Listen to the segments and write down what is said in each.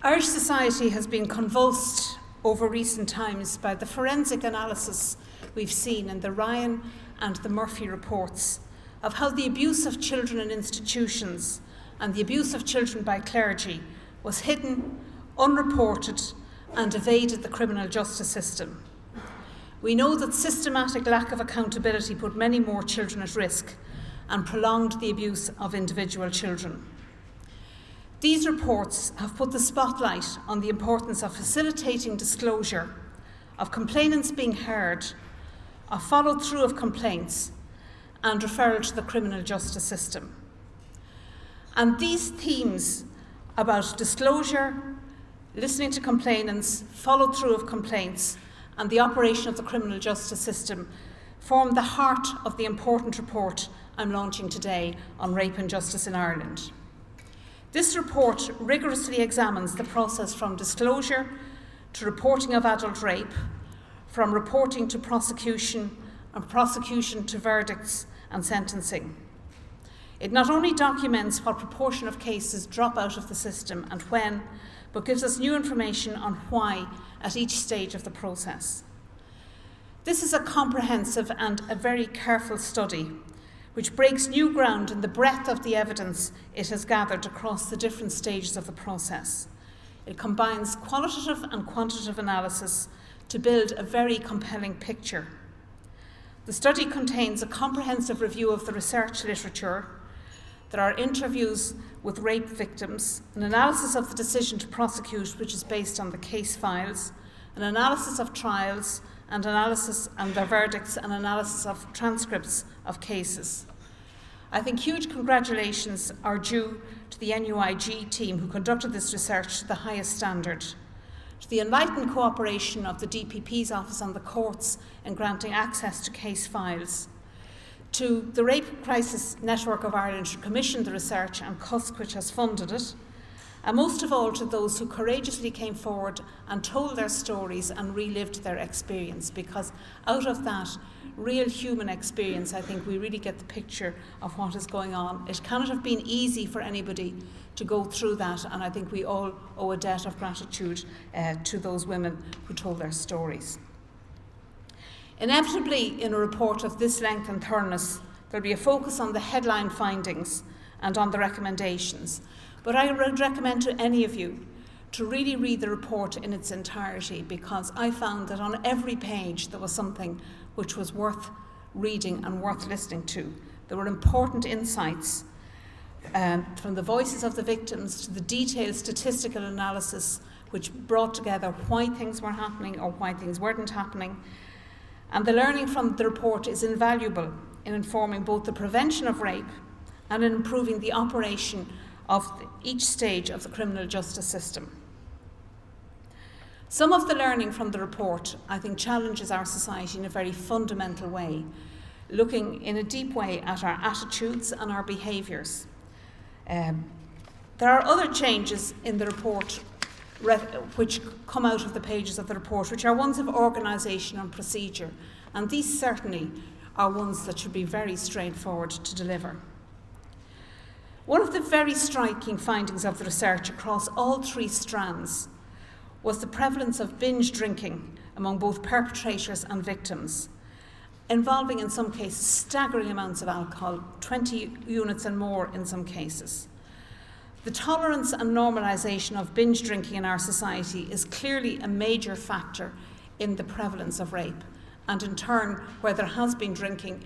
Irish society has been convulsed over recent times by the forensic analysis we've seen in the Ryan and the Murphy reports of how the abuse of children in institutions and the abuse of children by clergy was hidden, unreported, and evaded the criminal justice system. We know that systematic lack of accountability put many more children at risk and prolonged the abuse of individual children. These reports have put the spotlight on the importance of facilitating disclosure, of complainants being heard, of follow-through of complaints, and referral to the criminal justice system. And these themes about disclosure, listening to complainants, follow-through of complaints, and the operation of the criminal justice system form the heart of the important report I'm launching today on rape and justice in Ireland. This report rigorously examines the process from disclosure to reporting of adult rape, from reporting to prosecution, and prosecution to verdicts and sentencing. It not only documents what proportion of cases drop out of the system and when, but gives us new information on why at each stage of the process. This is a comprehensive and a very careful study which breaks new ground in the breadth of the evidence it has gathered across the different stages of the process. It combines qualitative and quantitative analysis to build a very compelling picture. The study contains a comprehensive review of the research literature. There are interviews with rape victims, an analysis of the decision to prosecute, which is based on the case files, an analysis of trials, and analysis and their verdicts, and analysis of transcripts of cases. I think huge congratulations are due to the NUIG team who conducted this research to the highest standard, to the enlightened cooperation of the DPP's Office and the courts in granting access to case files, to the Rape Crisis Network of Ireland who commissioned the research and CUSC which has funded it, and most of all to those who courageously came forward and told their stories and relived their experience, because out of that real human experience I think we really get the picture of what is going on. It cannot have been easy for anybody to go through that, and I think we all owe a debt of gratitude to those women who told their stories. Inevitably, in a report of this length and thoroughness, there'll be a focus on the headline findings and on the recommendations. But I would recommend to any of you to really read the report in its entirety, because I found that on every page there was something which was worth reading and worth listening to. There were important insights from the voices of the victims to the detailed statistical analysis which brought together why things were happening or why things weren't happening. And the learning from the report is invaluable in informing both the prevention of rape and in improving the operation of each stage of the criminal justice system. Some of the learning from the report, I think, challenges our society in a very fundamental way, looking in a deep way at our attitudes and our behaviours. There are other changes in the report which come out of the pages of the report, which are ones of organisation and procedure, and these certainly are ones that should be very straightforward to deliver. One of the very striking findings of the research across all three strands was the prevalence of binge drinking among both perpetrators and victims, involving in some cases staggering amounts of alcohol, 20 units and more in some cases. The tolerance and normalisation of binge drinking in our society is clearly a major factor in the prevalence of rape, and in turn, where there has been drinking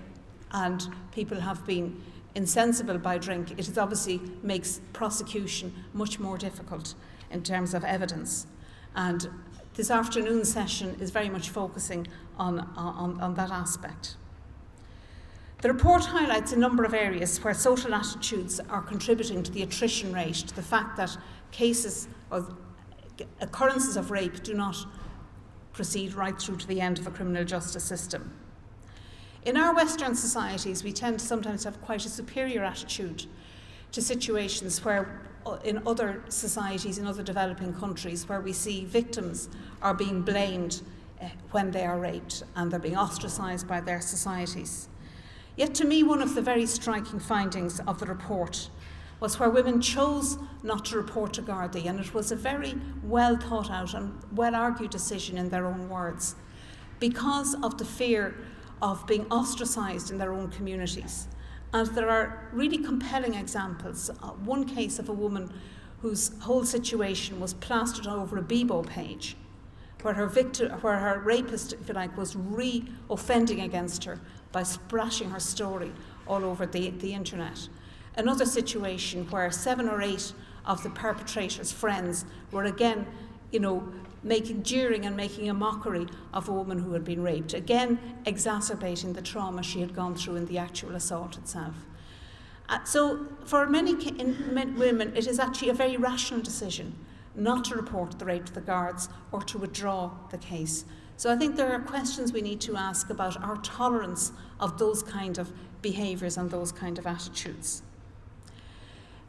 and people have been insensible by drink, it obviously makes prosecution much more difficult in terms of evidence. And this afternoon session is very much focusing on that aspect. The report highlights a number of areas where social attitudes are contributing to the attrition rate, to the fact that cases or occurrences of rape do not proceed right through to the end of the criminal justice system. In our Western societies, we tend to sometimes have quite a superior attitude to situations where, in other societies, in other developing countries, where we see victims are being blamed when they are raped and they're being ostracised by their societies. Yet to me, one of the very striking findings of the report was where women chose not to report to Gardaí, and it was a very well thought out and well argued decision in their own words, because of the fear of being ostracised in their own communities. And there are really compelling examples. One case of a woman whose whole situation was plastered over a Bebo page, where her rapist, if you like, was re-offending against her by splashing her story all over the internet. Another situation where 7 or 8 of the perpetrator's friends were again, jeering and making a mockery of a woman who had been raped, again exacerbating the trauma she had gone through in the actual assault itself. So for many women, it is actually a very rational decision not to report the rape to the guards or to withdraw the case. So I think there are questions we need to ask about our tolerance of those kind of behaviours and those kind of attitudes.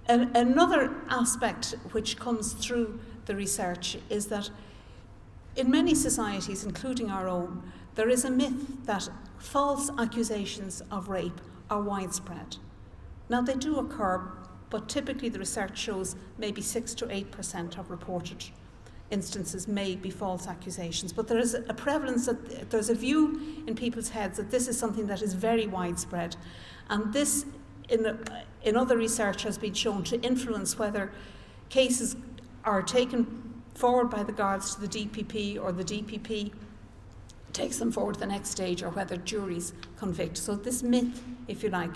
Another aspect which comes through the research is that in many societies, including our own, there is a myth that false accusations of rape are widespread. Now, they do occur, but typically the research shows maybe 6 to 8% of reported instances may be false accusations. But there is a prevalence, that there's a view in people's heads that this is something that is very widespread. And this, in other research, has been shown to influence whether cases are taken forward by the guards to the DPP, or the DPP takes them forward to the next stage, or whether juries convict. So this myth, if you like,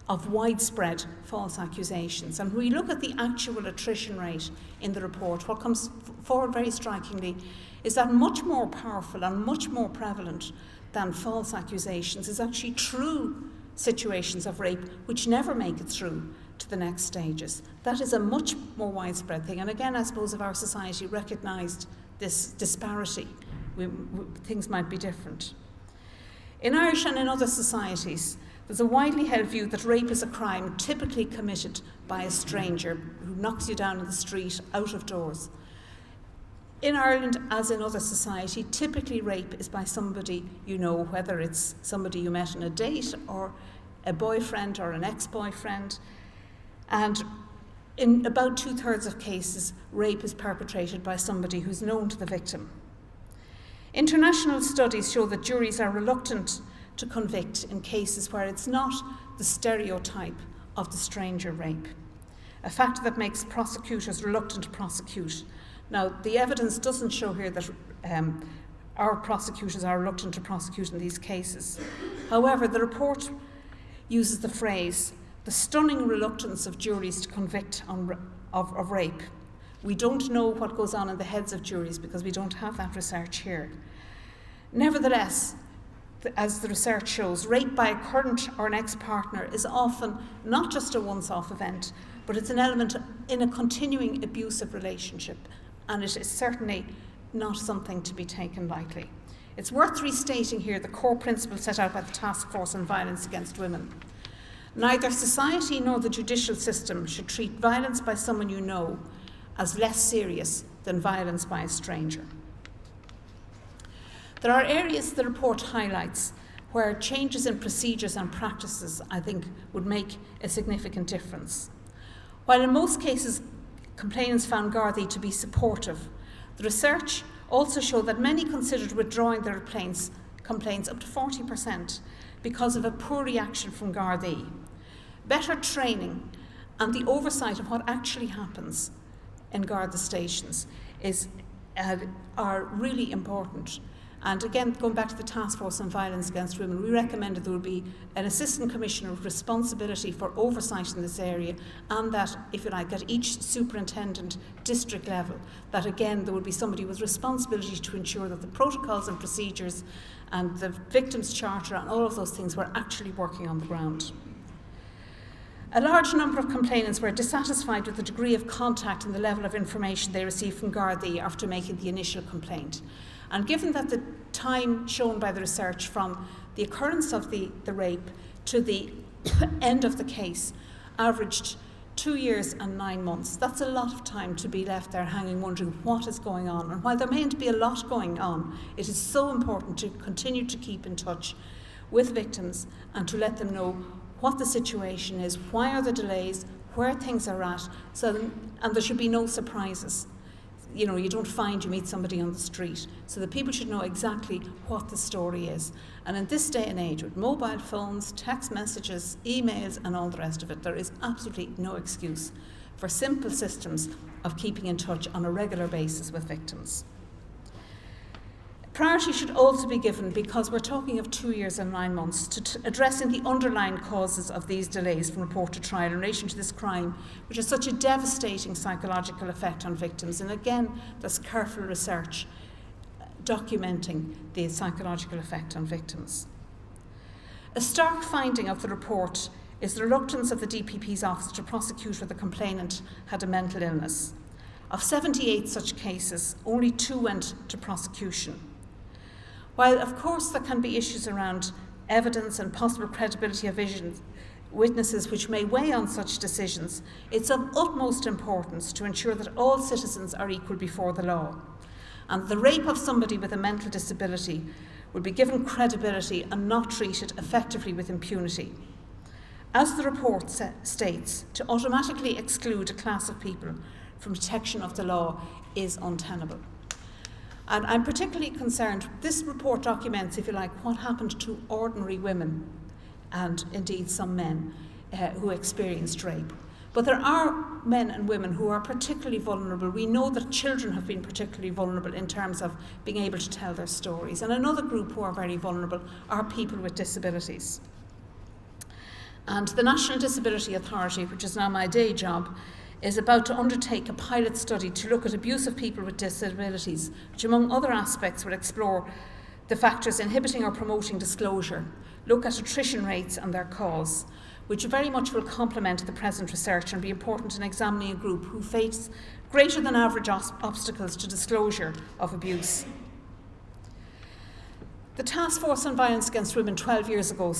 of widespread false accusations. And when we look at the actual attrition rate in the report, what comes forward very strikingly is that much more powerful and much more prevalent than false accusations is actually true situations of rape which never make it through to the next stages. That is a much more widespread thing. And again, I suppose if our society recognised this disparity, things might be different. In Irish and in other societies, there's a widely held view that rape is a crime typically committed by a stranger who knocks you down in the street, out of doors. In Ireland, as in other society, typically rape is by somebody you know, whether it's somebody you met on a date or a boyfriend or an ex-boyfriend. And in about 2/3 of cases, rape is perpetrated by somebody who's known to the victim. International studies show that juries are reluctant to convict in cases where it's not the stereotype of the stranger rape, a factor that makes prosecutors reluctant to prosecute. Now, the evidence doesn't show here that our prosecutors are reluctant to prosecute in these cases. However, the report uses the phrase, the stunning reluctance of juries to convict of rape. We don't know what goes on in the heads of juries because we don't have that research here. Nevertheless, as the research shows, rape by a current or an ex-partner is often not just a once-off event, but it's an element in a continuing abusive relationship, and it is certainly not something to be taken lightly. It's worth restating here the core principle set out by the Task Force on Violence Against Women. Neither society nor the judicial system should treat violence by someone you know as less serious than violence by a stranger. There are areas the report highlights where changes in procedures and practices, I think, would make a significant difference. While in most cases complainants found Gardaí to be supportive, the research also showed that many considered withdrawing their complaints up to 40% because of a poor reaction from Gardaí. Better training and the oversight of what actually happens in Garda stations are really important. And again, going back to the Task Force on Violence Against Women, we recommended there would be an Assistant Commissioner with responsibility for oversight in this area, and that, if you like, at each superintendent district level, that again there would be somebody with responsibility to ensure that the protocols and procedures and the Victims' Charter and all of those things were actually working on the ground. A large number of complainants were dissatisfied with the degree of contact and the level of information they received from Gardaí after making the initial complaint. And given that the time shown by the research from the occurrence of the rape to the end of the case averaged 2 years and 9 months, that's a lot of time to be left there hanging wondering what is going on. And while there mayn't be a lot going on, it is so important to continue to keep in touch with victims and to let them know what the situation is, why are the delays, where things are at, and there should be no surprises. You know, you meet somebody on the street, so that people should know exactly what the story is. And in this day and age, with mobile phones, text messages, emails, and all the rest of it, there is absolutely no excuse for simple systems of keeping in touch on a regular basis with victims. Priority should also be given, because we're talking of 2 years and 9 months, to addressing the underlying causes of these delays from report to trial in relation to this crime, which has such a devastating psychological effect on victims. And again, there's careful research documenting the psychological effect on victims. A stark finding of the report is the reluctance of the DPP's office to prosecute where the complainant had a mental illness. Of 78 such cases, only 2 went to prosecution. While, of course, there can be issues around evidence and possible credibility of witnesses which may weigh on such decisions, it's of utmost importance to ensure that all citizens are equal before the law, and the rape of somebody with a mental disability will be given credibility and not treated effectively with impunity. As the report states, to automatically exclude a class of people from protection of the law is untenable. And I'm particularly concerned, this report documents, if you like, what happened to ordinary women and indeed some men who experienced rape. But there are men and women who are particularly vulnerable. We know that children have been particularly vulnerable in terms of being able to tell their stories. And another group who are very vulnerable are people with disabilities. And the National Disability Authority, which is now my day job, is about to undertake a pilot study to look at abuse of people with disabilities, which among other aspects will explore the factors inhibiting or promoting disclosure, look at attrition rates and their cause, which very much will complement the present research and be important in examining a group who face greater than average obstacles to disclosure of abuse. The Task Force on Violence Against Women 12 years ago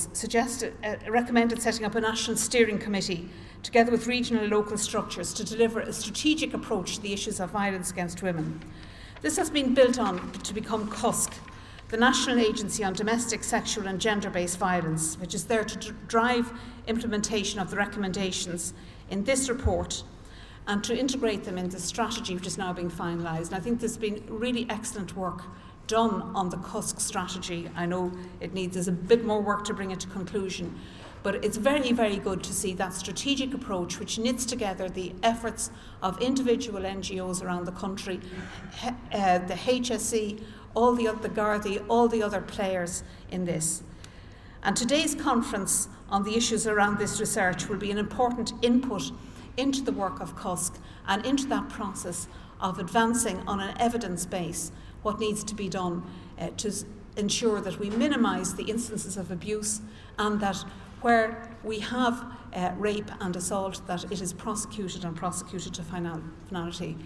recommended setting up a national steering committee together with regional and local structures to deliver a strategic approach to the issues of violence against women. This has been built on to become CUSC, the National Agency on Domestic, Sexual and Gender-Based Violence, which is there to drive implementation of the recommendations in this report and to integrate them in the strategy which is now being finalised. And I think there's been really excellent work done on the CUSC strategy. I know there's a bit more work to bring it to conclusion, but it's very, very good to see that strategic approach which knits together the efforts of individual NGOs around the country, the HSE, the Gardaí, all the other players in this. And today's conference on the issues around this research will be an important input into the work of CUSC and into that process of advancing on an evidence base what needs to be done to ensure that we minimise the instances of abuse, and that where we have rape and assault, that it is prosecuted to finality.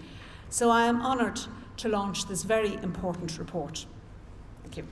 So I am honoured to launch this very important report. Thank you.